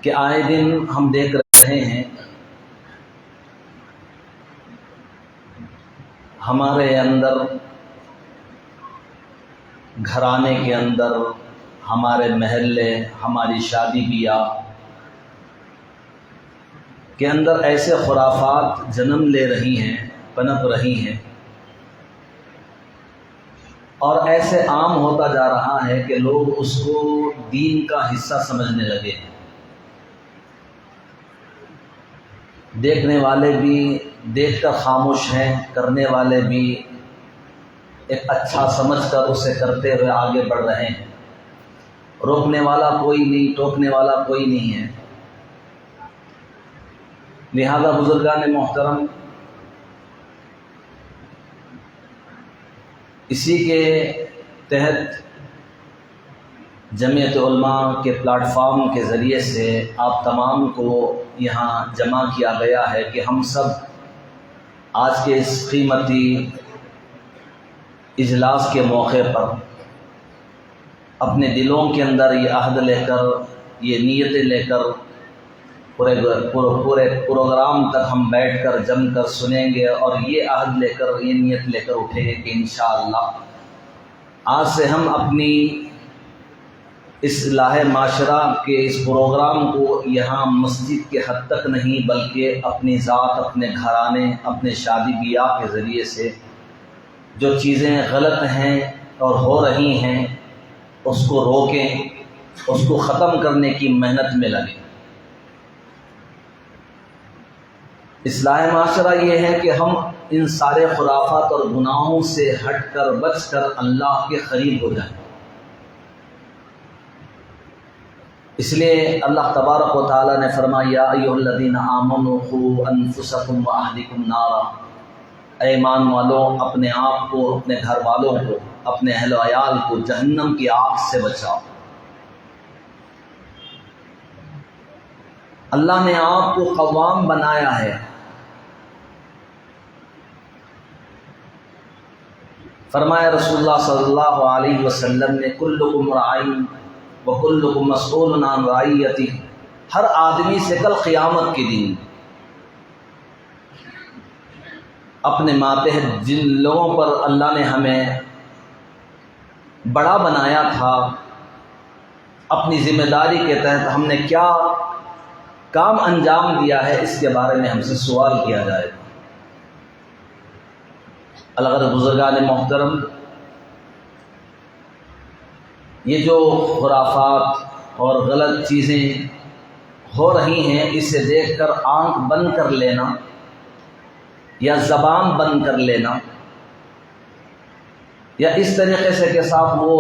کہ آئے دن ہم دیکھ رہے ہیں ہمارے اندر، گھرانے کے اندر، ہمارے محلے، ہماری شادی بیاہ کے اندر ایسے خرافات جنم لے رہی ہیں، پنپ رہی ہیں، اور ایسے عام ہوتا جا رہا ہے کہ لوگ اس کو دین کا حصہ سمجھنے لگے ہیں۔ دیکھنے والے بھی دیکھ کر خاموش ہیں، کرنے والے بھی ایک اچھا سمجھ کر اسے کرتے ہوئے آگے بڑھ رہے ہیں۔ روکنے والا کوئی نہیں، ٹوکنے والا کوئی نہیں ہے۔ لہذا بزرگان محترم، اسی کے تحت جمعیت علماء کے پلیٹ فارم کے ذریعے سے آپ تمام کو یہاں جمع کیا گیا ہے کہ ہم سب آج کے اس قیمتی اجلاس کے موقع پر اپنے دلوں کے اندر یہ عہد لے کر، یہ نیتیں لے کر پورے پروگرام تک ہم بیٹھ کر جم کر سنیں گے، اور یہ عہد لے کر، یہ نیت لے کر اٹھیں گے کہ انشاءاللہ آج سے ہم اپنی اصلاح معاشرہ کے اس پروگرام کو یہاں مسجد کے حد تک نہیں، بلکہ اپنی ذات، اپنے گھرانے، اپنے شادی بیاہ کے ذریعے سے جو چیزیں غلط ہیں اور ہو رہی ہیں اس کو روکیں، اس کو ختم کرنے کی محنت میں لگیں۔ اصلاح معاشرہ یہ ہے کہ ہم ان سارے خرافات اور گناہوں سے ہٹ کر، بچ کر اللہ کے قریب ہو جائیں۔ اس لیے اللہ تبارک و تعالیٰ نے فرمایا یا ایھا الذین آمنوا قوا انفسکم واہلکم نارا، اے ایمان والوں، اپنے آپ کو، اپنے گھر والوں کو، اپنے اہل و عیال کو جہنم کی آگ سے بچاؤ۔ اللہ نے آپ کو قوام بنایا ہے۔ فرمایا رسول اللہ صلی اللہ علیہ وسلم نے کلکم راعٍ وکلکم مسئول عن رعیتہ، ہر آدمی سے کل قیامت کے دن اپنے ماتحت جن لوگوں پر اللہ نے ہمیں بڑا بنایا تھا، اپنی ذمہ داری کے تحت ہم نے کیا کام انجام دیا ہے، اس کے بارے میں ہم سے سوال کیا جائے گا۔ الغرض بزرگان محترم، یہ جو خرافات اور غلط چیزیں ہو رہی ہیں، اسے دیکھ کر آنکھ بند کر لینا یا زبان بند کر لینا، یا اس طریقے سے کہ صاحب وہ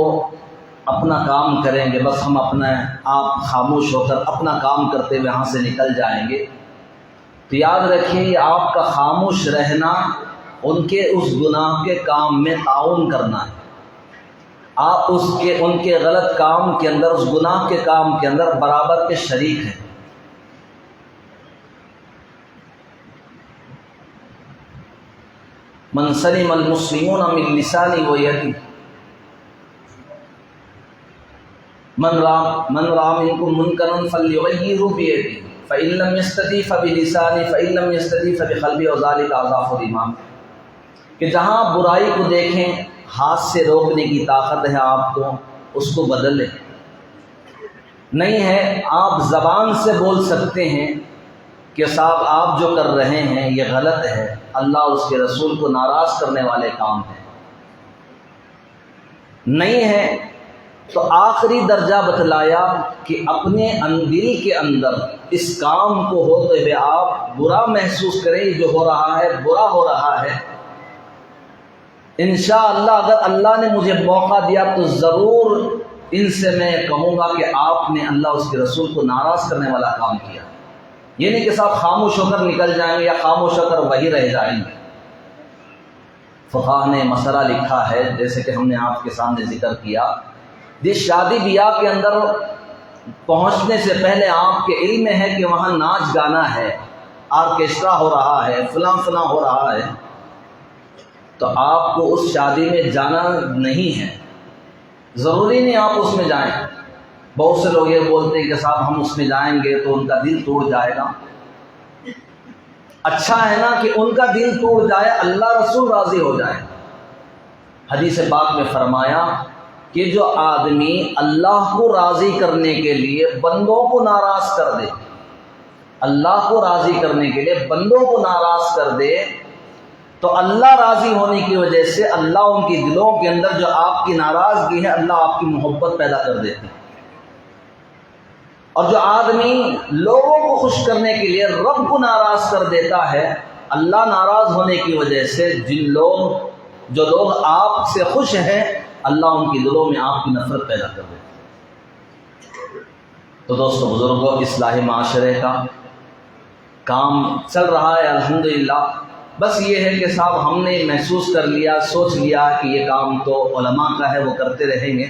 اپنا کام کریں گے، بس ہم اپنا آپ خاموش ہو کر اپنا کام کرتے ہوئے یہاں سے نکل جائیں گے، تو یاد رکھیے یہ آپ کا خاموش رہنا ان کے اس گناہ کے کام میں تعاون کرنا ہے۔ آپ ان کے غلط کام کے اندر، اس گناہ کے کام کے اندر برابر کے شریک ہیں۔ من سلم المسلمون من لسانه ويده، من رأى منكم منكرا فليغيره بيده فإن لم يستطع فبلسانه فإن لم يستطع فبقلبه وذلك أضعف الإيمان، کہ جہاں آپ برائی کو دیکھیں، ہاتھ سے روکنے کی طاقت ہے آپ کو، اس کو بدلیں۔ نہیں ہے آپ زبان سے بول سکتے ہیں کہ صاحب آپ جو کر رہے ہیں یہ غلط ہے، اللہ اس کے رسول کو ناراض کرنے والے کام ہیں۔ نہیں ہے تو آخری درجہ بتلایا کہ اپنے دل کے اندر اس کام کو ہوتے ہوئے آپ برا محسوس کریں، جو ہو رہا ہے برا ہو رہا ہے، انشاءاللہ اگر اللہ نے مجھے موقع دیا تو ضرور ان سے میں کہوں گا کہ آپ نے اللہ اس کے رسول کو ناراض کرنے والا کام کیا۔ یہ نہیں کہ صاحب خاموش ہو کر نکل جائیں گے یا خاموش ہو کر وہی رہ جائیں گے۔ فقہ نے مسئلہ لکھا ہے، جیسے کہ ہم نے آپ کے سامنے ذکر کیا، جس شادی بیاہ کے اندر پہنچنے سے پہلے آپ کے علم میں ہے کہ وہاں ناچ گانا ہے، آرکیسٹرا ہو رہا ہے، فلاں فلاں ہو رہا ہے، تو آپ کو اس شادی میں جانا نہیں ہے، ضروری نہیں آپ اس میں جائیں۔ بہت سے لوگ یہ بولتے ہیں کہ صاحب ہم اس میں جائیں گے تو ان کا دل ٹوٹ جائے گا۔ اچھا ہے نا کہ ان کا دل ٹوٹ جائے، اللہ رسول راضی ہو جائے۔ حدیث پاک میں فرمایا کہ جو آدمی اللہ کو راضی کرنے کے لیے بندوں کو ناراض کر دے، اللہ کو راضی کرنے کے لیے بندوں کو ناراض کر دے، تو اللہ راضی ہونے کی وجہ سے اللہ ان کی دلوں کے اندر جو آپ کی ناراضگی ہے، اللہ آپ کی محبت پیدا کر دیتے ہیں۔ اور جو آدمی لوگوں کو خوش کرنے کے لیے رب کو ناراض کر دیتا ہے، اللہ ناراض ہونے کی وجہ سے جو لوگ آپ سے خوش ہیں، اللہ ان کی دلوں میں آپ کی نفرت پیدا کر دیتا ہے۔ تو دوستو بزرگوں، اصلاح معاشرے کا کام چل رہا ہے الحمدللہ۔ بس یہ ہے کہ صاحب ہم نے محسوس کر لیا، سوچ لیا کہ یہ کام تو علماء کا ہے، وہ کرتے رہیں گے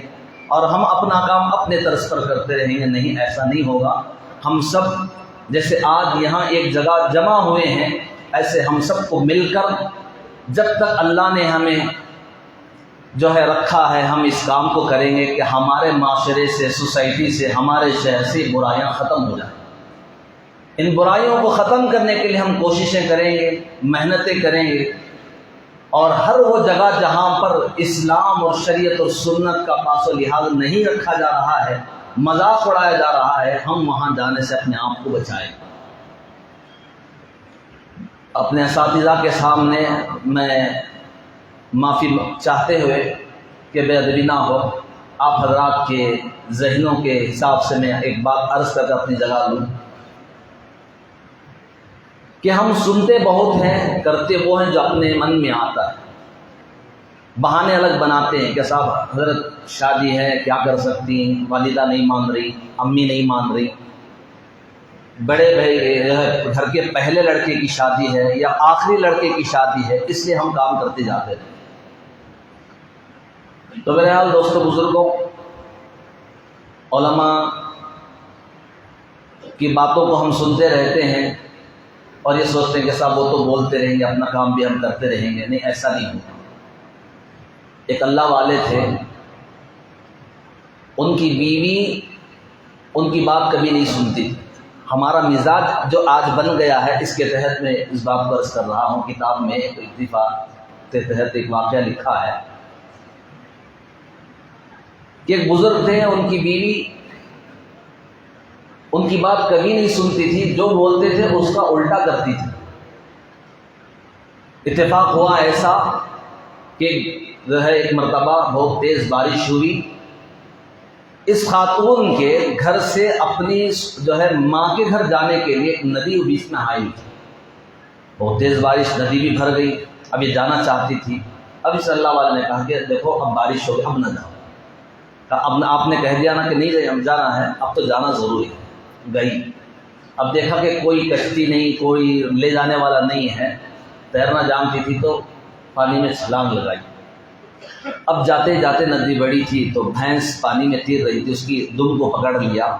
اور ہم اپنا کام اپنے طرز پر کرتے رہیں گے۔ نہیں، ایسا نہیں ہوگا۔ ہم سب جیسے آج یہاں ایک جگہ جمع ہوئے ہیں، ایسے ہم سب کو مل کر جب تک اللہ نے ہمیں جو ہے رکھا ہے، ہم اس کام کو کریں گے کہ ہمارے معاشرے سے، سوسائٹی سے، ہمارے شہر سے برائیاں ختم ہو جائیں۔ ان برائیوں کو ختم کرنے کے لیے ہم کوششیں کریں گے، محنتیں کریں گے، اور ہر وہ جگہ جہاں پر اسلام اور شریعت اور سنت کا پاس و لحاظ نہیں رکھا جا رہا ہے، مذاق اڑایا جا رہا ہے، ہم وہاں جانے سے اپنے آپ کو بچائیں۔ اپنے اساتذہ کے سامنے میں معافی چاہتے ہوئے کہ بے ادبی نہ ہو، آپ حضرات کے ذہنوں کے حساب سے میں ایک بات عرض کر کے اپنی جگہ لوں کہ ہم سنتے بہت ہیں، کرتے وہ ہیں جو اپنے من میں آتا ہے۔ بہانے الگ بناتے ہیں کہ صاحب حضرت شادی ہے، کیا کر سکتی ہیں، والدہ نہیں مان رہی، امی نہیں مان رہی، بڑے بھائی گھر کے پہلے لڑکے کی شادی ہے یا آخری لڑکے کی شادی ہے، اس لیے ہم کام کرتے جاتے ہیں۔ تو بہرحال دوستو بزرگوں، علماء کی باتوں کو ہم سنتے رہتے ہیں اور یہ سوچتے ہیں کہ صاحب وہ تو بولتے رہیں گے، اپنا کام بھی ہم کرتے رہیں گے۔ نہیں، ایسا نہیں ہوتا۔ ایک اللہ والے تھے، ان کی بیوی ان کی بات کبھی نہیں سنتی تھی۔ ہمارا مزاج جو آج بن گیا ہے، اس کے تحت میں اس بات کو عرض کر رہا ہوں۔ کتاب میں ایک اتفاق کے تحت ایک واقعہ لکھا ہے کہ ایک بزرگ تھے، ان کی بیوی ان کی بات کبھی نہیں سنتی تھی، جو بولتے تھے اس کا الٹا کرتی تھی۔ اتفاق ہوا ایسا کہ جو ہے ایک مرتبہ بہت تیز بارش ہوئی، اس خاتون کے گھر سے اپنی جو ہے ماں کے گھر جانے کے لیے ایک ندی بیچ میں آئی تھی۔ بہت تیز بارش، ندی بھی بھر گئی، اب یہ جانا چاہتی تھی۔ اب اس اللہ والے نے کہا کہ دیکھو اب بارش ہو گئی، اب نہ جاؤ۔ اب آپ نے کہہ دیا نا کہ نہیں ہم جانا ہے، اب تو جانا ضروری ہے۔ گئی، اب دیکھا کہ کوئی کشتی نہیں، کوئی لے جانے والا نہیں ہے، تیرنا جانتی تھی تو پانی میں چھلانگ لگائی۔ اب جاتے جاتے ندی بڑی تھی تو بھینس پانی میں تیر رہی تھی، اس کی دم کو پکڑ لیا،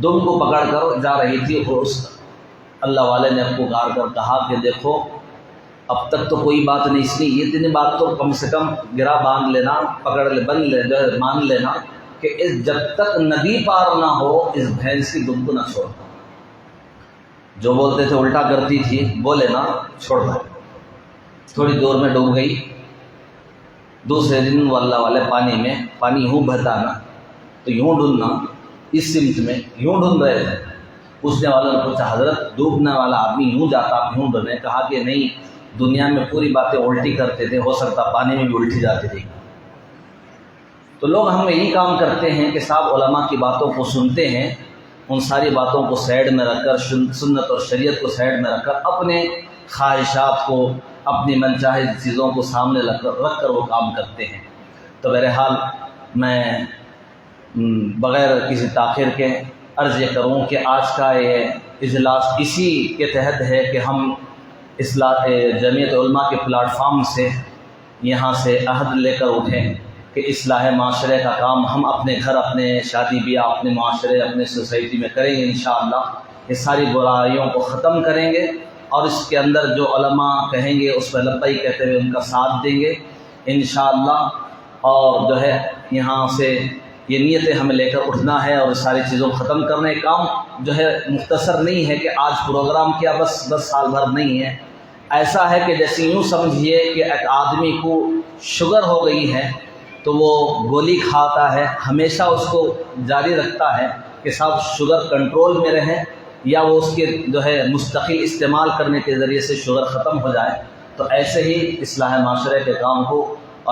دم کو پکڑ کر جا رہی تھی۔ اور اس اللہ والے نے پکار کر کہا کہ دیکھو اب تک تو کوئی بات نہیں سنی، یہ اتنی بات تو کم سے کم گرا باندھ لینا، پکڑ لے، بند لے، مان لینا کہ جب تک ندی پار نہ ہو اس بھینس کی دم کو نہ چھوڑ۔ جو بولتے تھے الٹا کرتی تھی، بولے نا چھوڑ دو۔ تھوڑی دور میں ڈوب گئی۔ دوسرے دن وہ اللہ والے پانی میں، پانی یوں بہتا نا تو یوں ڈھونڈنا، اس سمت میں یوں ڈھونڈ رہے تھے۔ پوچھنے والوں نے پوچھا حضرت ڈوبنے والا آدمی یوں جاتا، آپ یوں ڈھونڈے؟ کہا کہ نہیں، دنیا میں پوری باتیں الٹی کرتے تھے، ہو سکتا پانی میں بھی الٹی جاتی تھی۔ تو لوگ ہم یہی کام کرتے ہیں کہ صاحب علماء کی باتوں کو سنتے ہیں، ان ساری باتوں کو سائڈ میں رکھ کر، سنت اور شریعت کو سائڈ میں رکھ کر، اپنے خواہشات کو، اپنی من چاہے چیزوں کو سامنے رکھ کر وہ کام کرتے ہیں۔ تو بہرحال میں بغیر کسی تاخیر کے عرض یہ کروں کہ آج کا یہ اجلاس اسی کے تحت ہے کہ ہم جمعیت علماء کے پلیٹ فارم سے یہاں سے عہد لے کر اٹھیں کہ اصلاح معاشرے کا کام ہم اپنے گھر، اپنے شادی بیاہ، اپنے معاشرے، اپنے سوسائٹی میں کریں گے انشاءاللہ۔ یہ ساری برائیوں کو ختم کریں گے اور اس کے اندر جو علماء کہیں گے اس پہ لبیک کہتے ہوئے ان کا ساتھ دیں گے انشاءاللہ۔ اور جو ہے یہاں سے یہ نیتیں ہمیں لے کر اٹھنا ہے اور ساری چیزوں کو ختم کرنا ہے۔ کام جو ہے مختصر نہیں ہے کہ آج پروگرام کیا بس سال بھر نہیں ہے، ایسا ہے کہ جیسے یوں سمجھیے کہ ایک آدمی کو شوگر ہو گئی ہے تو وہ گولی کھاتا ہے، ہمیشہ اس کو جاری رکھتا ہے کہ صاحب شوگر کنٹرول میں رہے، یا وہ اس کے جو ہے مستقل استعمال کرنے کے ذریعے سے شوگر ختم ہو جائے۔ تو ایسے ہی اصلاح معاشرے کے کام کو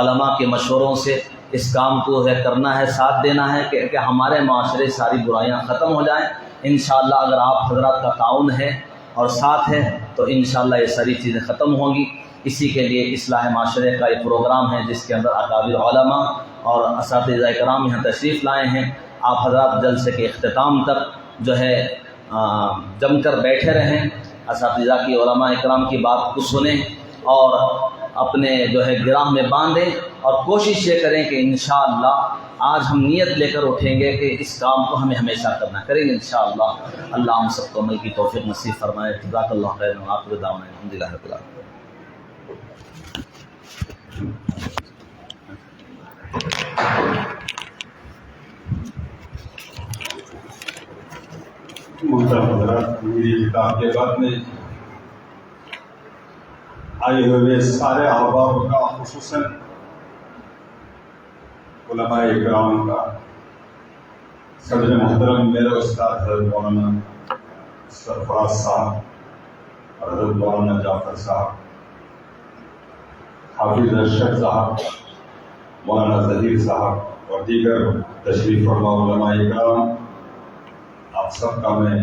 علماء کے مشوروں سے اس کام کو ہے کرنا ہے، ساتھ دینا ہے کہ ہمارے معاشرے ساری برائیاں ختم ہو جائیں۔ انشاءاللہ اگر آپ حضرات کا تعاون ہے اور ساتھ ہے تو انشاءاللہ یہ ساری چیزیں ختم ہوں گی۔ اسی کے لیے اصلاح معاشرے کا یہ پروگرام ہے جس کے اندر اکابر علماء اور اساتذہ کرام یہاں تشریف لائے ہیں۔ آپ حضرات جلسے کے اختتام تک جو ہے جم کر بیٹھے رہیں، اساتذہ کی علماء اکرام کی بات کو سنیں اور اپنے جو ہے گراہ میں باندھیں، اور کوشش یہ کریں کہ انشاءاللہ آج ہم نیت لے کر اٹھیں گے کہ اس کام کو ہمیں ہمیشہ کرنا کریں گے انشاءاللہ۔ اللہ ہم سب کو عمل کی توفیق نصیب فرمائے۔ جزاک اللہ خیر و آخر دعوانا الحمدللہ رب العالمین۔ محترم حضرات، میری کتاب کے بعد میں آئے ہوئے سارے احباب کا، خصوصاً علماء اکرام کا، صدر محترم میرے استاد حضرت مولانا سرفراز صاحب اور حضرت مولانا جعفر صاحب، حافظ ارشد صاحب، مولانا ظہیر صاحب اور دیگر تشریف فرما علماء اکرام، آپ سب کا میں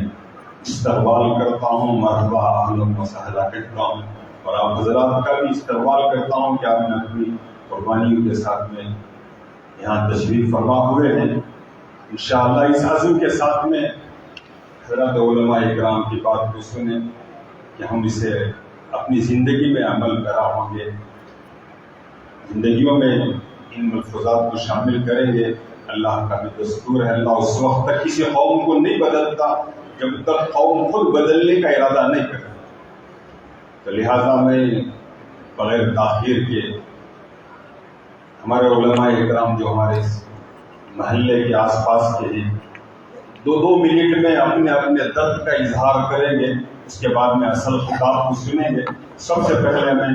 استقبال کرتا ہوں، مرحبا اہلا و سہلا کہتا ہوں، اور آپ حضرات کا بھی استقبال کرتا ہوں کہ آپ نے اپنی قربانیوں کے ساتھ میں یہاں تشریف فرما ہوئے ہیں۔ انشاءاللہ اس عزم کے ساتھ میں حضرات علماء اکرام کی بات کو سنیں کہ ہم اسے اپنی زندگی میں عمل کرا ہوں گے، زندگیوں میں ان ملفوظات کو شامل کریں گے۔ اللہ کا بھی دستور ہے، اللہ اس وقت تک کسی قوم کو نہیں بدلتا جب تک قوم خود بدلنے کا ارادہ نہیں کرتا۔ تو لہٰذا میں بغیر تاخیر کے ہمارے علماء اکرام جو ہمارے محلے کے آس پاس کے ہیں، دو منٹ میں اپنے اپنے درد کا اظہار کریں گے، اس کے بعد میں اصل خطاب کو سنیں گے۔ سب سے پہلے میں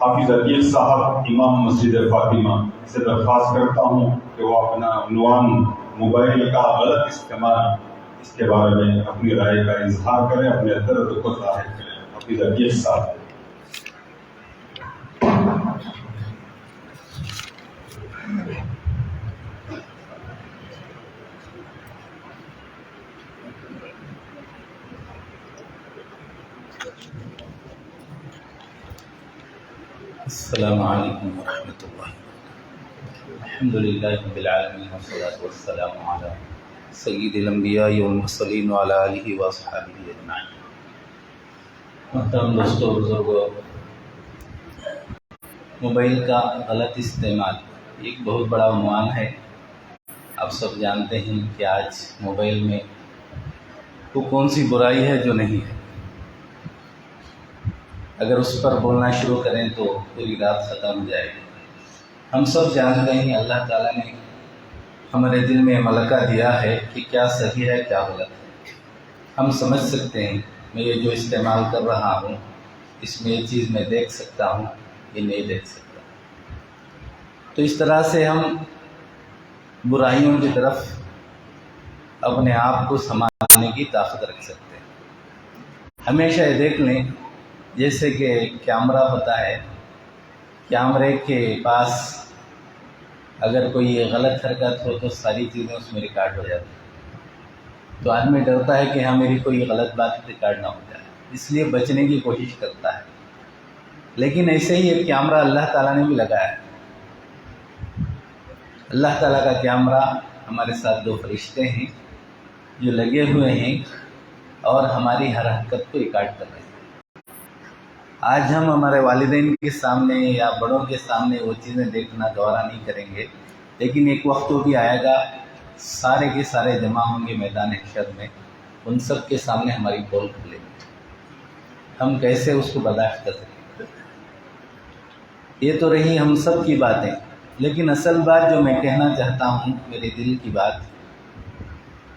حافظ عتیق صاحب امام مسجد فاطمہ سے درخواست کرتا ہوں کہ وہ اپنا عنوان موبائل کا غلط استعمال، اس کے بارے میں اپنی رائے کا اظہار کریں، اپنے درد کو ظاہر کریں۔ حافظ عتیق صاحب۔ السلام علیکم ورحمۃ اللہ۔ الحمد للہ رب العالمین والصلاة والسلام علی سید الانبیاء والمرسلین وعلی آلہ واصحابہ اجمعین۔ محترم دوستو، بزرگوں، موبائل کا غلط استعمال ایک بہت بڑا عنوان ہے۔ آپ سب جانتے ہیں کہ آج موبائل میں وہ کون سی برائی ہے جو نہیں ہے۔ اگر اس پر بولنا شروع کریں تو پوری رات ختم ہو جائے گی۔ ہم سب جانتے ہیں اللہ تعالیٰ نے ہمارے دل میں ملکہ دیا ہے کہ کیا صحیح ہے کیا غلط ہے۔ ہم سمجھ سکتے ہیں میں یہ جو استعمال کر رہا ہوں اس میں یہ چیز میں دیکھ سکتا ہوں، یہ نہیں دیکھ سکتا۔ تو اس طرح سے ہم برائیوں کی طرف اپنے آپ کو سنبھالنے کی طاقت رکھ سکتے ہیں۔ ہمیشہ یہ دیکھ لیں جیسے کہ کیمرہ ہوتا ہے، کیمرے کے پاس اگر کوئی غلط حرکت ہو تو ساری چیزیں اس میں ریکارڈ ہو جاتی ہیں۔ تو آدمی ڈرتا ہے کہ ہاں میری کوئی غلط بات ریکارڈ نہ ہو جائے، اس لیے بچنے کی کوشش کرتا ہے۔ لیکن ایسے ہی ایک کیمرہ اللہ تعالیٰ نے بھی لگایا ہے۔ اللہ تعالیٰ کا کیمرہ ہمارے ساتھ دو فرشتے ہیں جو لگے ہوئے ہیں اور ہماری ہر حرکت کو ریکارڈ کر رہے ہیں۔ آج ہم ہمارے والدین کے سامنے یا بڑوں کے سامنے وہ چیزیں دیکھنا گوارا نہیں کریں گے، لیکن ایک وقت وہ بھی آئے گا سارے کے سارے جمع ہوں گے میدان حشر میں، ان سب کے سامنے ہماری پول کھلے گی۔ ہم کیسے اس کو برداشت کر سکیں؟ یہ تو رہی ہم سب کی باتیں، لیکن اصل بات جو میں کہنا چاہتا ہوں، میرے دل کی بات،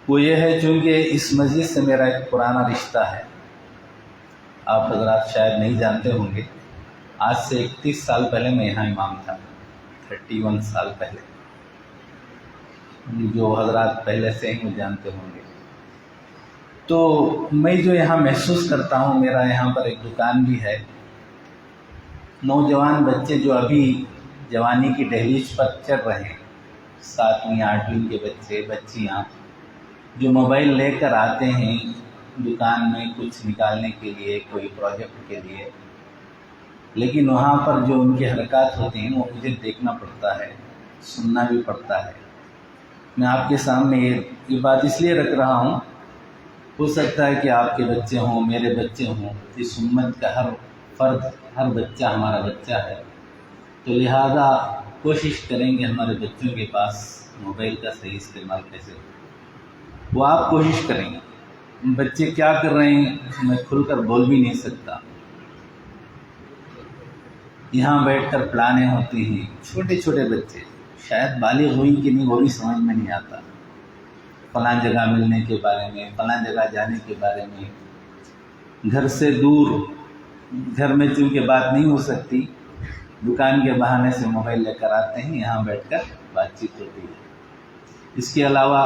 وہ یہ ہے چونکہ اس مسجد سے میرا ایک پرانا رشتہ ہے. آپ حضرات شاید نہیں جانتے ہوں گے، آج سے 31 سال پہلے میں یہاں امام تھا. 31 سال پہلے. جو حضرات پہلے سے ہی جانتے ہوں گے. تو میں جو یہاں محسوس کرتا ہوں، میرا یہاں پر ایک دکان بھی ہے. نوجوان بچے جو ابھی جوانی کی دہلیز پر چل رہے ہیں، 7ویں 8ویں کے بچے بچیاں، جو موبائل لے کر آتے ہیں دکان میں کچھ نکالنے کے لیے، کوئی پروجیکٹ کے لیے، لیکن وہاں پر جو ان کی حرکات ہوتی ہیں وہ مجھے دیکھنا پڑتا ہے، سننا بھی پڑتا ہے. میں آپ کے سامنے یہ بات اس لیے رکھ رہا ہوں، ہو سکتا ہے کہ آپ کے بچے ہوں، میرے بچے ہوں، اس امت کا ہر فرد، ہر بچہ ہمارا بچہ ہے. تو لہذا کوشش کریں گے ہمارے بچوں کے پاس موبائل کا صحیح استعمال کیسے ہو. وہ آپ کوشش کریں گے. بچے کیا کر رہے ہیں میں کھل کر بول بھی نہیں سکتا. یہاں بیٹھ کر پلانیں ہوتی ہیں، چھوٹے چھوٹے بچے شاید بالغ ہوئی کہ نہیں وہ بھی سمجھ میں نہیں آتا. فلاں جگہ ملنے کے بارے میں، فلاں جگہ جانے کے بارے میں، گھر سے دور، گھر میں چونکہ بات نہیں ہو سکتی، دکان کے بہانے سے موبائل لے کر آتے ہیں، یہاں بیٹھ کر بات چیت ہوتی ہے. اس کے علاوہ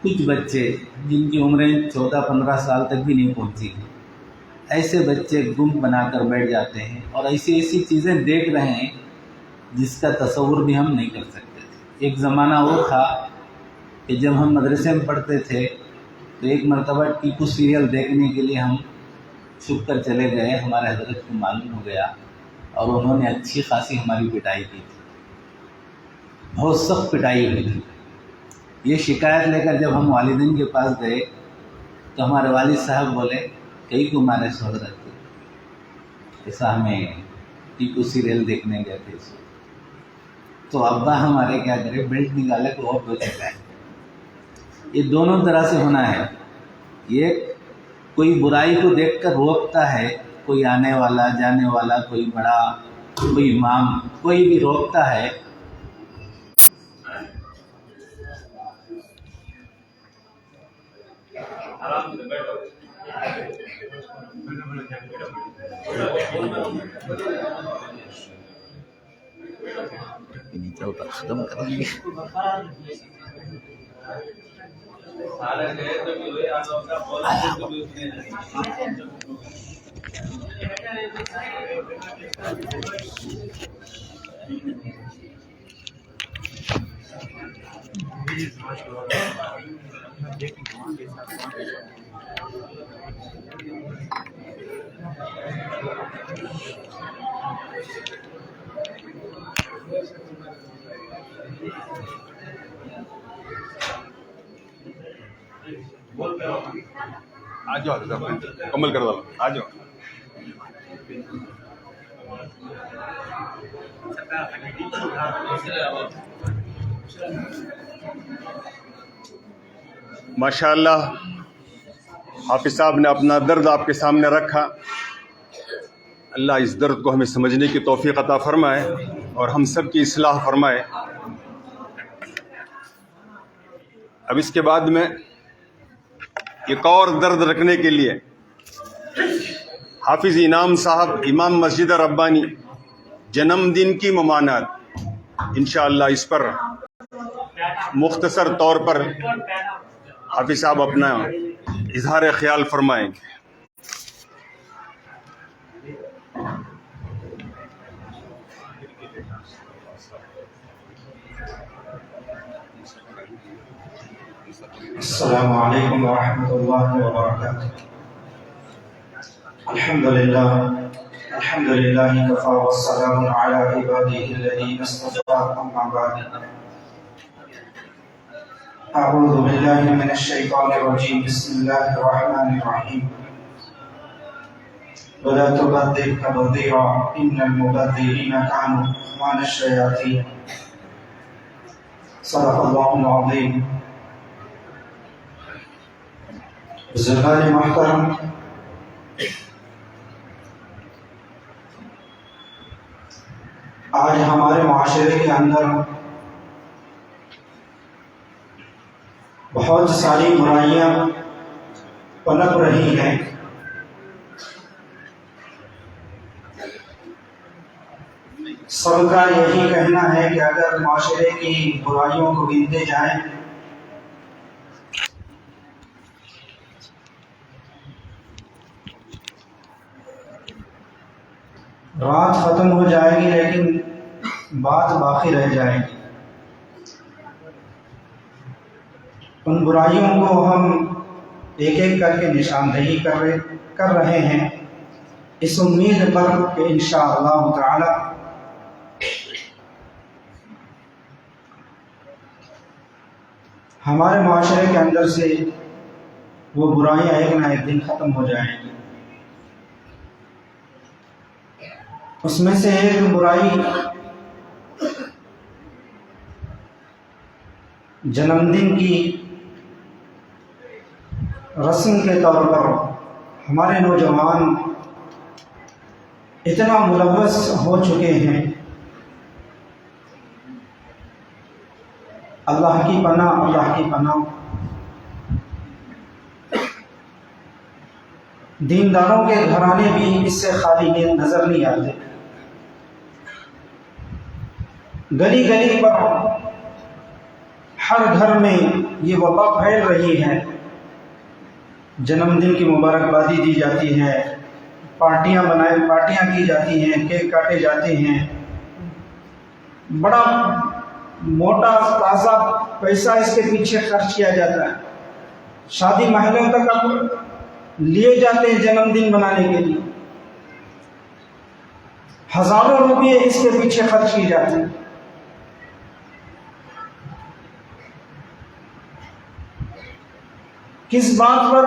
کچھ بچے جن کی عمریں 14-15 سال تک بھی نہیں پہنچی ہیں، ایسے بچے گم بنا کر بیٹھ جاتے ہیں اور ایسی چیزیں دیکھ رہے ہیں جس کا تصور بھی ہم نہیں کر سکتے تھے. ایک زمانہ وہ تھا کہ جب ہم مدرسے میں پڑھتے تھے تو ایک مرتبہ ٹیپو سیریل دیکھنے کے لیے ہم چھپ کر چلے گئے. ہمارے حضرت کو معلوم ہو گیا اور انہوں نے اچھی خاصی ہماری پٹائی کی تھی، بہت سخت پٹائی ہوئی تھی. یہ شکایت لے کر جب ہم والدین کے پاس گئے تو ہمارے والد صاحب بولے کئی کو ہمارے حضرت تھے، ایسا ہمیں ٹیپو سیریل دیکھنے گئے تھے. تو ابا ہمارے کیا کرے، بیلٹ نکالے تو اور بچے گئے. یہ دونوں طرح سے ہونا ہے. یہ کوئی برائی کو دیکھ کر روکتا ہے، کوئی آنے والا جانے والا، کوئی بڑا، کوئی امام، کوئی بھی روکتا ہے. ختم کریں گے. آ جاؤ مکمل کر دو. آ جاؤ. ماشاء اللہ، حافظ صاحب نے اپنا درد آپ کے سامنے رکھا. اللہ اس درد کو ہمیں سمجھنے کی توفیق عطا فرمائے اور ہم سب کی اصلاح فرمائے. اب اس کے بعد میں ایک اور درد رکھنے کے لیے حافظ انعام صاحب، امام مسجد ربانی، جنم دن کی ممانعت، انشاءاللہ اس پر مختصر طور پر حافظ صاحب اپنا اظہار خیال فرمائیں گے. السلام علیکم ورحمۃ اللہ وبرکاتہ. الحمد للہ کفا والسلام علی عباده الذین اصطفى. اما بعد، اعوذ باللہ من الشیطان الرجیم. بسم اللہ الرحمن الرحیم. ولا تبذر تبذیرا ان المبذرین كانوا اخوان الشیاطین. صدق اللہ العظیم. بزرگان محترم، آج ہمارے معاشرے کے اندر بہت ساری برائیاں پنپ رہی ہیں. سب کا یہی کہنا ہے کہ اگر معاشرے کی برائیوں کو گنتے جائیں رات ختم ہو جائے گی لیکن بات باقی رہ جائے گی. ان برائیوں کو ہم ایک ایک کر کے نشاندہی کر رہے ہیں اس امید پر کہ انشاءاللہ تعالی ہمارے معاشرے کے اندر سے وہ برائیاں ایک نہ ایک دن ختم ہو جائیں گی. اس میں سے ایک برائی جنم دن کی رسم کے طور پر ہمارے نوجوان اتنا ملوث ہو چکے ہیں. اللہ کی پناہ، اللہ کی پناہ. دینداروں کے گھرانے بھی اس سے خالی نظر نہیں آتے. گلی گلی پر ہر گھر میں یہ وبا پھیل رہی ہے. جنم دن کی مبارکبادی دی جاتی ہے، پارٹیاں کی جاتی ہیں، کیک کاٹے جاتے ہیں، بڑا موٹا تازہ پیسہ اس کے پیچھے خرچ کیا جاتا ہے. شادی محلوں تک اب لیے جاتے ہیں جنم دن منانے کے لیے. ہزاروں روپئے اس کے پیچھے خرچ کی جاتے ہیں. کس بات پر؟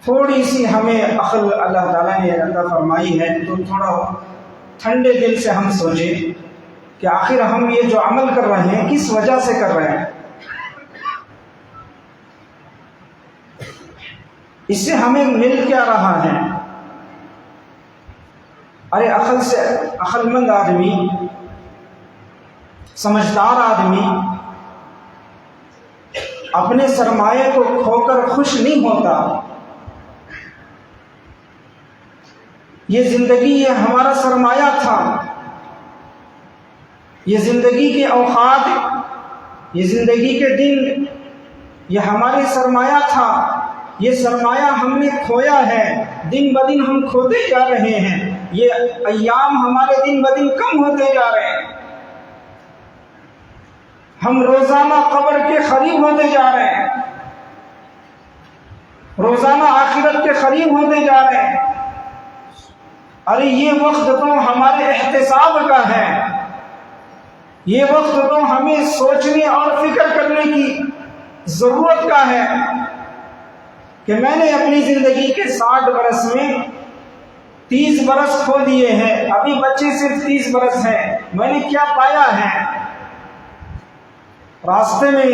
تھوڑی سی ہمیں عقل اللہ تعالیٰ نے عطا فرمائی ہے تو تھوڑا ٹھنڈے دل سے ہم سوچیں کہ آخر ہم یہ جو عمل کر رہے ہیں کس وجہ سے کر رہے ہیں. اس سے ہمیں مل کیا رہا ہے؟ ارے عقل مند آدمی، سمجھدار آدمی اپنے سرمایہ کو کھو کر خوش نہیں ہوتا. یہ زندگی یہ ہمارا سرمایہ تھا. یہ زندگی کے اوقات، یہ زندگی کے دن یہ ہمارے سرمایہ تھا. یہ سرمایہ ہم نے کھویا ہے. دن بدن ہم کھوتے جا رہے ہیں. یہ ایام ہمارے دن بدن کم ہوتے جا رہے ہیں. ہم روزانہ قبر کے قریب ہوتے جا رہے ہیں. روزانہ آخرت کے قریب ہوتے جا رہے ہیں. ارے یہ وقت تو ہمارے احتساب کا ہے. یہ وقت تو ہمیں سوچنے اور فکر کرنے کی ضرورت کا ہے کہ میں نے اپنی زندگی کے 60 برس میں 30 برس کھو دیے ہیں. ابھی بچے صرف 30 برس ہیں. میں نے کیا پایا ہے؟ راستے میں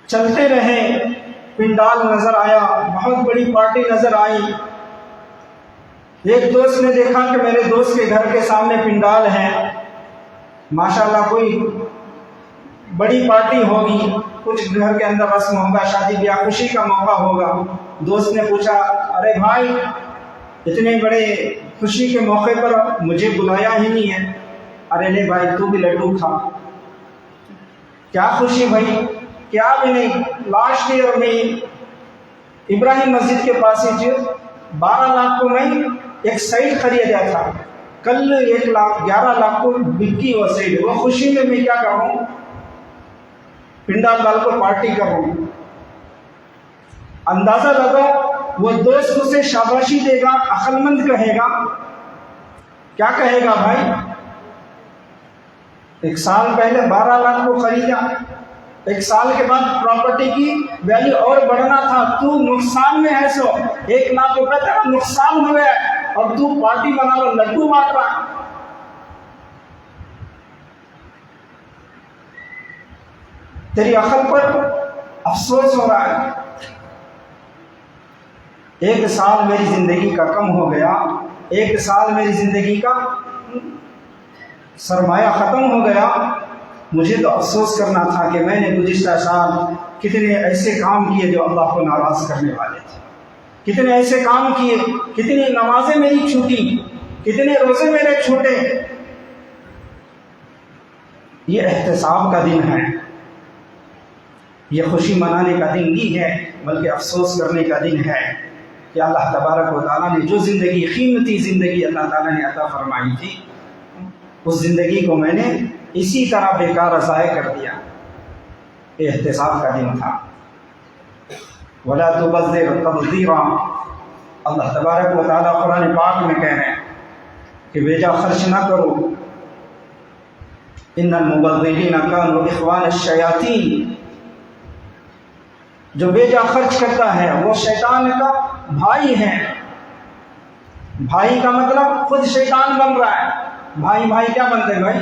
چلتے رہے، پنڈال نظر آیا، بہت بڑی پارٹی نظر آئی. ایک دوست نے دیکھا کہ میرے دوست کے گھر کے سامنے پنڈال ہے، ماشاءاللہ کوئی بڑی پارٹی ہوگی، کچھ گھر کے اندر رسم ہوگا، شادی بیاہ خوشی کا موقع ہوگا. دوست نے پوچھا، ارے بھائی اتنے بڑے خوشی کے موقع پر مجھے بلایا ہی نہیں ہے. ارے لے بھائی تو بھی لڈو کھا. کیا خوشی بھائی؟ کیا بھی نہیں. لاسٹ ایئر میں ابراہیم مسجد کے پاس 12 لاکھ کو میں ایک سائٹ خریدا تھا. کل 11 لاکھ کو بکی وہ سائٹ. وہ خوشی میں کیا کر رہا ہوں؟ پنڈال ڈال کو پارٹی کر رہا ہوں. اندازہ لگاؤ وہ دوست اسے شاباشی دے گا، عقل مند کہے گا. کیا کہے گا بھائی؟ 1 سال پہلے 12 لاکھ کو خریدا، 1 سال کے بعد پراپرٹی کی ویلیو اور بڑھنا تھا. تو نقصان میں ہے. 1 لاکھ روپے تک نقصان ہو گیا اور تو پارٹی بنا رہا، لڈو بانٹ رہا. تیری عقل پر افسوس ہو رہا ہے. ایک سال میری زندگی کا کم ہو گیا، ایک سال میری زندگی کا سرمایہ ختم ہو گیا۔ مجھے تو افسوس کرنا تھا کہ میں نے گزشتہ سال کتنے ایسے کام کیے جو اللہ کو ناراض کرنے والے تھے، کتنے ایسے کام کیے، کتنی نمازیں میری چھوٹی، کتنے روزے میرے چھوٹے۔ یہ احتساب کا دن ہے، یہ خوشی منانے کا دن نہیں ہے، بلکہ افسوس کرنے کا دن ہے کہ اللہ تبارک و تعالیٰ نے جو زندگی، قیمتی زندگی اللہ تعالیٰ نے عطا فرمائی تھی، اس زندگی کو میں نے اسی طرح بیکار ضائع کر دیا۔ یہ احتساب کا دن تھا۔ وَلَا تُبَذِّرْ تَبْذِيرًا، اللہ تبارک و تعالیٰ قرآن پاک میں کہہ رہے ہیں کہ بیجا خرچ نہ کرو۔ ان المبذرین کانوا اخوان الشیاطین، جو بیجا خرچ کرتا ہے وہ شیطان کا بھائی ہے۔ بھائی کا مطلب خود شیطان بن رہا ہے۔ بھائی کیا بنتے ہیں بھائی؟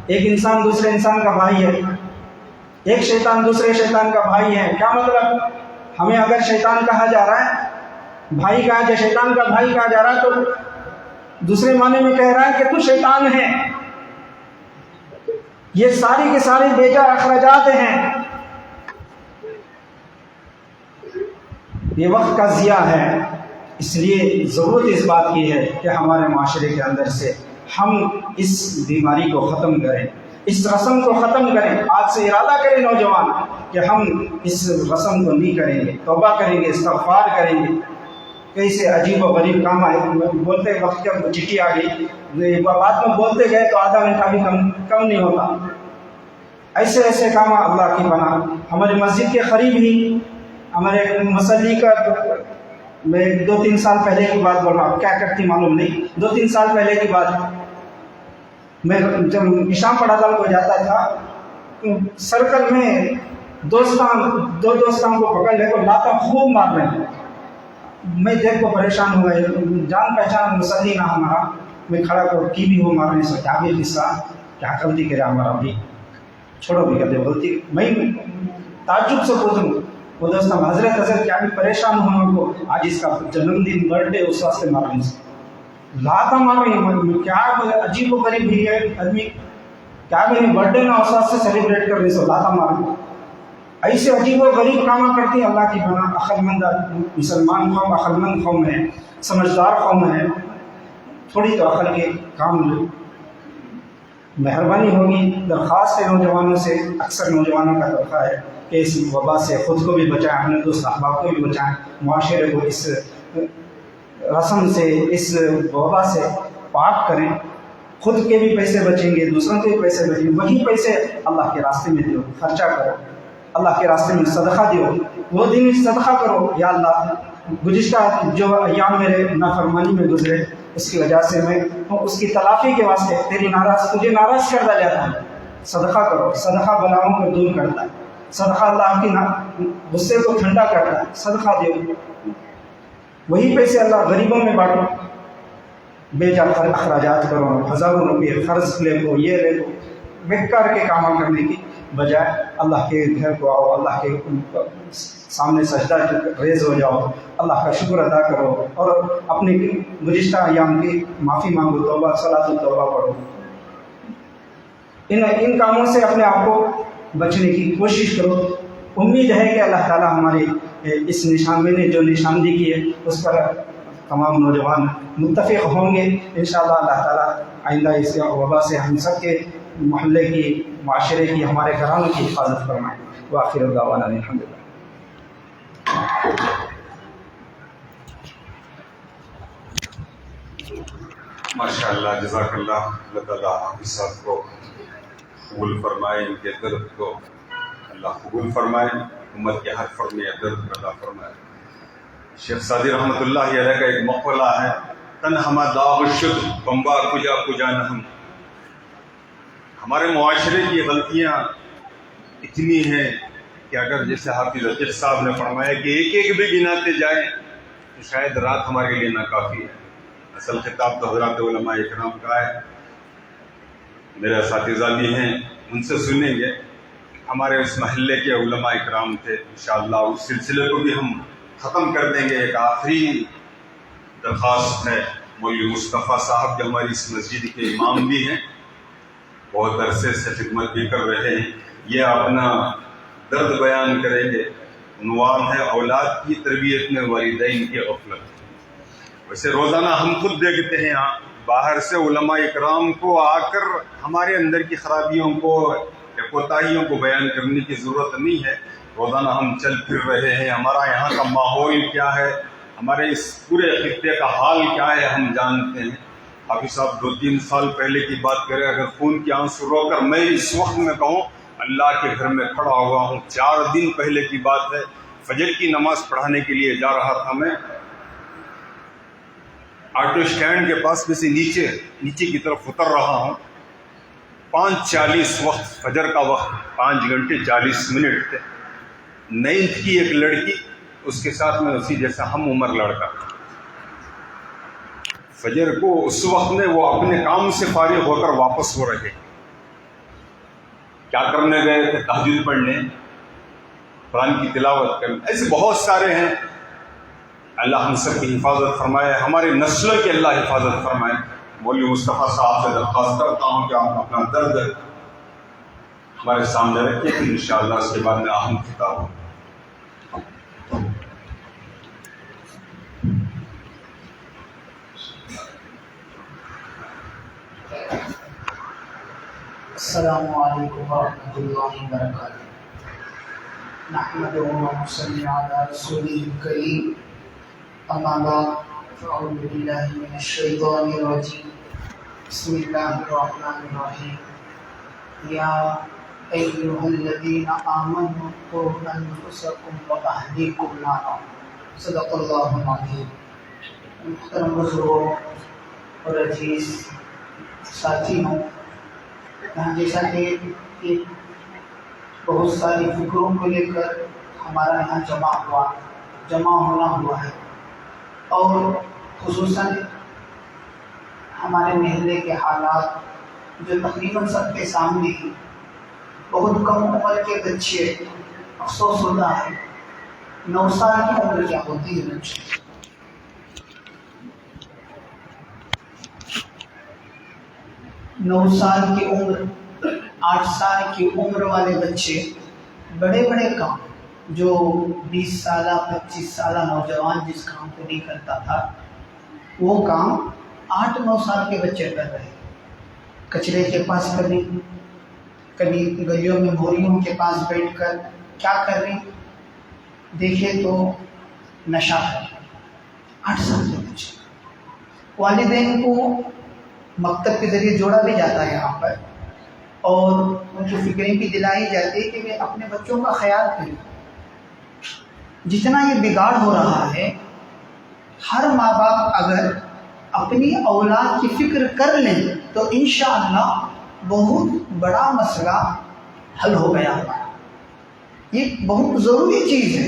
ایک انسان دوسرے انسان کا بھائی ہے، ایک شیطان دوسرے شیطان کا بھائی ہے۔ کیا مطلب؟ ہمیں اگر شیطان کہا جا رہا ہے، بھائی کہا جا، شیطان کا بھائی کہا جا رہا ہے، تو دوسرے معنی میں کہہ رہا ہے کہ تو شیطان ہے۔ یہ ساری کے سارے بیجا اخراجات ہیں، یہ وقت کا ضیاع ہے۔ اس لیے ضرورت اس بات کی ہے کہ ہمارے معاشرے کے اندر سے ہم اس بیماری کو ختم کریں، اس رسم کو ختم کریں۔ آج سے ارادہ کریں نوجوان کہ ہم اس رسم کو نہیں کریں گے، توبہ کریں گے، استغفار کریں گے۔ کیسے عجیب و غریب کام آئے، بولتے وقت جب چٹھی آ گئی، بعد میں بولتے گئے تو آدھا گھنٹہ بھی کم نہیں ہوتا۔ ایسے ایسے کام اللہ کی بنا۔ ہماری مسجد کے قریب ہی ہمارے مسلی کا، میں 2-3 سال پہلے کی بات بول رہا ہوں، کیا کرتی معلوم نہیں، 2-3 سال پہلے کی بات، میں جب عشاء پڑھا تھا کو جاتا تھا، سرکل میں دو دوستان کو پکڑ لے کو لاتا خوب مار رہے ہیں۔ میں دیکھ کو پریشان ہو گئے، جان پہچان مسلی نہ ہمارا، میں کھڑا کر کی بھی ہو مارنے سے کیا بھی قصہ، کیا غلطی کرے ہمارا بھی، چھوڑو بھی کہتے غلطی۔ میں تعجب سے پوچھوں وہ دوست حضرت کیا بھی پریشان ہوں کو، آج اس کا جنم دن، برتھ ڈے، اس واسطے مارنے سے لاتا مار رہی ہے۔ کیا عجیب و غریب بھی ہے آدمی، کیا بھی برتھ ڈے نہ اس واسطے سیلیبریٹ کرنے سے لاتا مار رہی۔ ایسے عجیب و غریب کام کرتی ہے اللہ کی بنا۔ عقلمند مسلمان قوم عقلمند قوم ہے، سمجھدار قوم ہے، تھوڑی تو عقل کے کام لے۔ مہربانی ہوگی، درخواست ہے نوجوانوں سے، اکثر نوجوانوں کا طبقہ ہے کہ اس وبا سے خود کو بھی بچائیں، اپنے دوست احباب کو بھی بچائیں، معاشرے کو اس رسم سے، اس وبا سے پاک کریں۔ خود کے بھی پیسے بچیں گے، دوسروں کے بھی پیسے بچیں گے، وہی پیسے اللہ کے راستے میں دو، خرچہ کرو، اللہ کے راستے میں صدقہ دیو، وہ دن صدقہ کرو۔ یا اللہ، گزشتہ جو ایام میرے نافرمانی میں گزرے، اس کی وجہ سے میں اس کی تلافی کے واسطے تجھے ناراض کرتا جاتا ہے۔ صدقہ کرو، صدقہ بلاؤں کو دور کرتا ہے، صدقہ اللہ کی غصے کو ٹھنڈا کرتا ہے، صدقہ دیو، وہی پیسے اللہ غریبوں میں بانٹو۔ بے جا اخراجات کرو، ہزاروں روپئے قرض لے کو، یہ لے کو، بیکار کے کام کرنے کی بجائے اللہ کے گھر کو آؤ، اللہ کے سامنے سجدہ ریز ہو جاؤ، اللہ کا شکر ادا کرو، اور اپنی گزشتہ ایام کی معافی مانگو، توبہ صلاۃ التوبہ پڑھو۔ ان کاموں سے اپنے آپ کو بچنے کی کوشش کرو۔ امید ہے کہ اللہ تعالیٰ ہماری اس نشان میں نے جو نشاندہی کی ہے اس پر تمام نوجوان متفق ہوں گے انشاءاللہ۔ اللہ تعالیٰ آئندہ اس وبا سے ہم سب کے محلے کی، معاشرے کی، ہمارے گھرانوں کی حفاظت فرمائیں۔ وآخر دعوانا الحمدللہ۔ ماشاء اللہ، جزاک اللہ۔ اللہ تعالیٰ حافظ صاحب کو قبول فرمائے، ان کے درد کو اللہ قبول فرمائے، امت کے ہر فرد میں درد پیدا فرمائے۔ شیخ سعدی رحمۃ اللہ علیہ کا ایک مقولہ ہے، تن ہما داغ شد بمبا کجا کجا نہم۔ ہمارے معاشرے کی غلطیاں اتنی ہیں کہ اگر جیسے حافظ عتیق صاحب نے فرمایا کہ ایک ایک بھی گناتے جائیں تو شاید رات ہمارے لیے ناکافی ہے۔ اصل خطاب تو حضرات علماء اکرام کا ہے، میرے اساتذہ بھی ہیں، ان سے سنیں گے۔ ہمارے اس محلے کے علماء اکرام تھے، انشاءاللہ اس سلسلے کو بھی ہم ختم کر دیں گے، ایک آخری درخواست ہے مولوی مصطفیٰ صاحب جو ہماری اس مسجد کے امام بھی ہیں، بہت عرصے سے خدمت بھی کر رہے ہیں، یہ اپنا درد بیان کریں گے۔ عنوان ہے اولاد کی تربیت میں والدین کی غفلت۔ ویسے روزانہ ہم خود دیکھتے ہیں باہر سے علماء اکرام کو آ کر ہمارے اندر کی خرابیوں کو یا کوتاہیوں کو بیان کرنے کی ضرورت نہیں ہے۔ روزانہ ہم چل پھر رہے ہیں، ہمارا یہاں کا ماحول کیا ہے، ہمارے اس پورے خطے کا حال کیا ہے ہم جانتے ہیں۔ حافظ صاحب 2-3 سال پہلے کی بات کریں، اگر خون کے آنسو رو کر میں اس وقت میں کہوں اللہ کے گھر میں کھڑا ہوا ہوں، 4 دن پہلے کی بات ہے، فجر کی نماز پڑھانے کے لیے جا رہا تھا میں، آٹو اسٹینڈ کے پاس میں سے نیچے کی طرف اتر رہا ہوں، 5:40 وقت، فجر کا وقت، 5 گھنٹے 40 منٹ تھے۔ 9th کی ایک لڑکی، اس کے ساتھ میں اسی جیسا ہم عمر لڑکا، فجر کو اس وقت میں وہ اپنے کام سے فارغ ہو کر واپس ہو رہے، کیا کرنے گئے تھے؟ تہجد پڑھنے، قرآن کی تلاوت کرنے۔ ایسے بہت سارے ہیں، اللہ ہم سب کی حفاظت فرمائے، ہمارے نسلوں کی اللہ حفاظت فرمائے۔ مولوی مصطفیٰ صاحب سے درخواست کرتا ہوں کہ آپ اپنا درد ہمارے سامنے رکھیں، پھر انشاءاللہ اس کے بعد میں اہم خطاب ہوں۔ السلام علیکم ورحمۃ اللہ وبرکاتہ۔ نحمده ونصلي على رسوله الكريم، اما بعد فاعوذ باللہ من الشیطان الرجیم، بسم اللہ الرحمن الرحیم۔ یا ایھا الذین آمنوا قوا انفسکم واہلیکم نارا، صدق اللہ العظیم۔ محترم بزرگوں اور عزیز ساتھی ہوں، یہاں جیسا کہ بہت ساری فکروں کو لے کر ہمارا یہاں جمع ہونا ہوا ہے، اور خصوصاً ہمارے محلے کے حالات جو تقریباً سب کے سامنے ہیں، بہت کم عمر کے بچے، افسوس ہوتا ہے 9 سال کی عمر کیا ہوتی ہے بچے، 9 سال کی عمر، 8 سال کی عمر والے بچے بڑے بڑے کام جو 20 سالہ 25 سالہ نوجوان جس کام کو نہیں کرتا تھا، وہ کام 8-9 سال کے بچے کر رہے، کچرے کے پاس کبھی گلیوں میں بوریوں کے پاس بیٹھ کر کیا کر رہے، دیکھے تو نشہ ہے۔ 8 سال کے بچے، والدین کو مکتب کے ذریعے جوڑا بھی جاتا ہے یہاں پر، اور ان کو فکریں بھی دلائی جاتی ہے کہ وہ اپنے بچوں کا خیال کریں۔ جتنا یہ بگاڑ ہو رہا ہے، ہر ماں باپ اگر اپنی اولاد کی فکر کر لیں تو انشاءاللہ بہت بڑا مسئلہ حل ہو گیا ہمارا۔ یہ بہت ضروری چیز ہے۔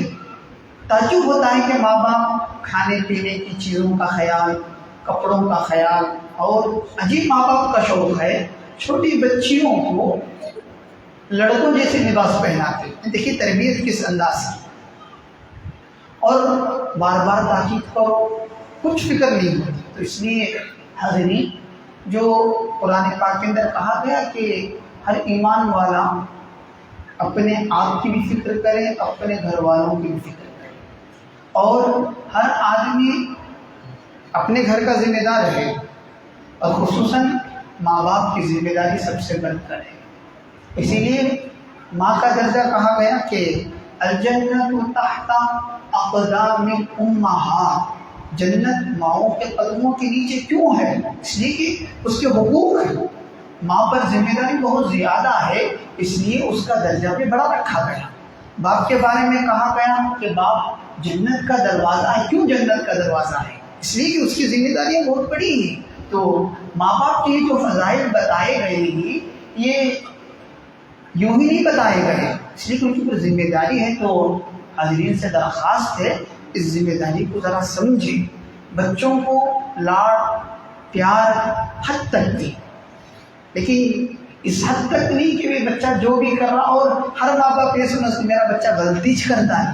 تعجب ہوتا ہے کہ ماں باپ کھانے پینے کی چیزوں کا خیال، کپڑوں کا خیال، اور عجیب ماں باپ کا شوق ہے چھوٹی بچیوں کو لڑکوں جیسے لباس پہناتے ہیں۔ دیکھیے تربیت کس انداز سے، اور بار بار تاکید کرو، کچھ فکر نہیں ہوتی۔ تو اس لیے حاضرین، جو قرآن پاک کے اندر کہا گیا کہ ہر ایمان والا اپنے آپ کی بھی فکر کرے، اپنے گھر والوں کی بھی فکر کرے، اور ہر آدمی اپنے گھر کا ذمہ دار رہے، اور خصوصاً ماں باپ کی ذمہ داری سب سے بڑھ کر ہے۔ اسی لیے ماں کا درجہ کہا گیا کہ الجنت تحت اقدام امہات، جنت ماؤں کے قدموں کے نیچے کیوں ہے؟ اس لیے کہ اس کے حقوق ہیں، ماں پر ذمہ داری بہت زیادہ ہے، اس لیے اس کا درجہ بھی بڑا رکھا گیا۔ باپ کے بارے میں کہا گیا کہ باپ جنت کا دروازہ ہے۔ کیوں جنت کا دروازہ ہے؟ اس لیے کہ اس کی ذمہ داریاں بہت بڑی ہیں۔ تو ماں باپ کے جو فضائل بتائے گئے ہیں، یہ یوں ہی نہیں بتائے گئے، اس لیے کہ ان کی کوئی ذمہ داری ہے۔ تو حاضرین سے درخواست ہے اس ذمہ داری کو ذرا سمجھیں، بچوں کو لاڑ پیار حد تک دیں، لیکن اس حد تک نہیں کہ وہ بچہ جو بھی کر رہا، اور ہر ماں باپ یہ سمجھتا ہے میرا بچہ غلطی کرتا ہے،